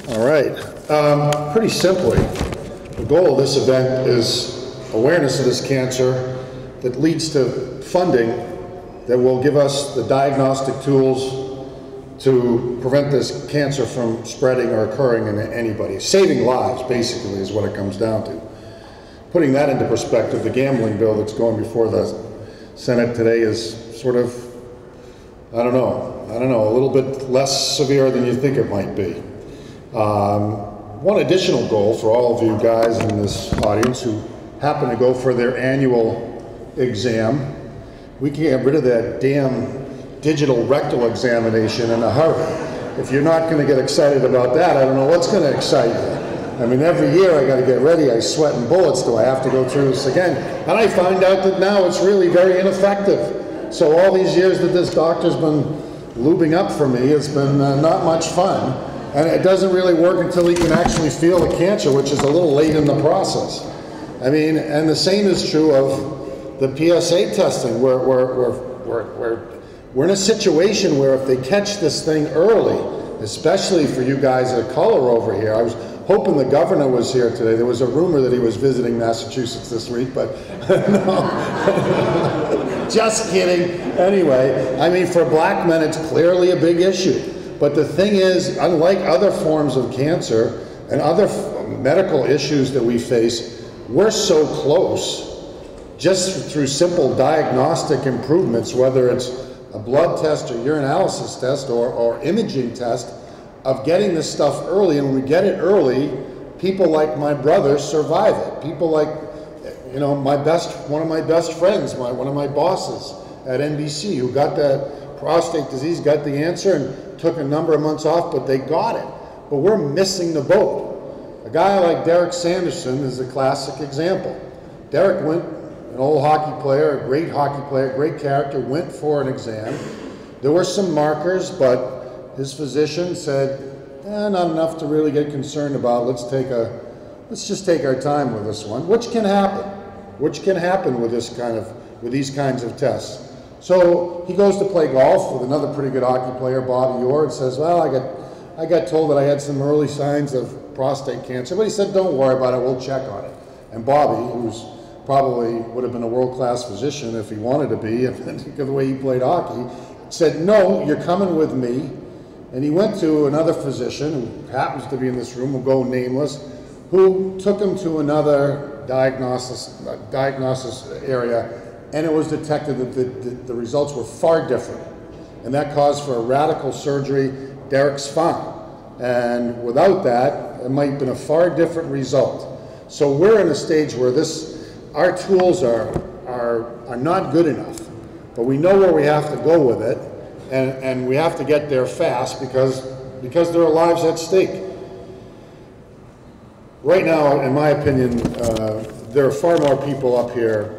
All right. Pretty simply, the goal of this event is awareness of this cancer that leads to funding that will give us the diagnostic tools to prevent this cancer from spreading or occurring in anybody. Saving lives, basically, is what it comes down to. Putting that into perspective, the gambling bill that's going before the Senate today is sort of, I don't know, a little bit less severe than you think it might be. One additional goal for all of you guys in this audience who happen to go for their annual exam, we can get rid of that damn digital rectal examination in a hurry. If you're not going to get excited about that, I don't know what's going to excite you. I mean, every year I got to get ready, I sweat in bullets, do I have to go through this again? And I find out that now it's really very ineffective. So all these years that this doctor's been lubing up for me, it's been not much fun. And it doesn't really work until he can actually feel the cancer, which is a little late in the process. I mean, and the same is true of the PSA testing, where we're in a situation where if they catch this thing early, especially for you guys of color over here, I was hoping the governor was here today. There was a rumor that he was visiting Massachusetts this week, but no. Just kidding. Anyway, I mean, for black men, it's clearly a big issue. But the thing is, unlike other forms of cancer and other medical issues that we face, we're so close, just through simple diagnostic improvements, whether it's a blood test or urinalysis test or imaging test, of getting this stuff early. And when we get it early, people like my brother survive it. People like, you know, one of my best friends, one of my bosses at NBC, who got that prostate disease, got the answer and took a number of months off, but they got it. But we're missing the boat. A guy like Derek Sanderson is a classic example. Derek went, an old hockey player, a great hockey player, great character, went for an exam. There were some markers, but his physician said, not enough to really get concerned about. Let's just take our time with this one, which can happen with these kinds of tests. So he goes to play golf with another pretty good hockey player, Bobby Orr, and says, well, I got told that I had some early signs of prostate cancer, but he said, don't worry about it, we'll check on it. And Bobby, who's probably would have been a world-class physician if he wanted to be, and the way he played hockey, said, no, you're coming with me. And he went to another physician, who happens to be in this room, will go nameless, who took him to another diagnosis area, and it was detected that the results were far different. And that caused for a radical surgery. Derek's fine. And without that, it might have been a far different result. So we're in a stage where our tools are not good enough, but we know where we have to go with it, and we have to get there fast because there are lives at stake. Right now, in my opinion, there are far more people up here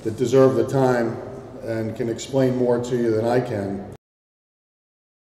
that deserve the time and can explain more to you than I can.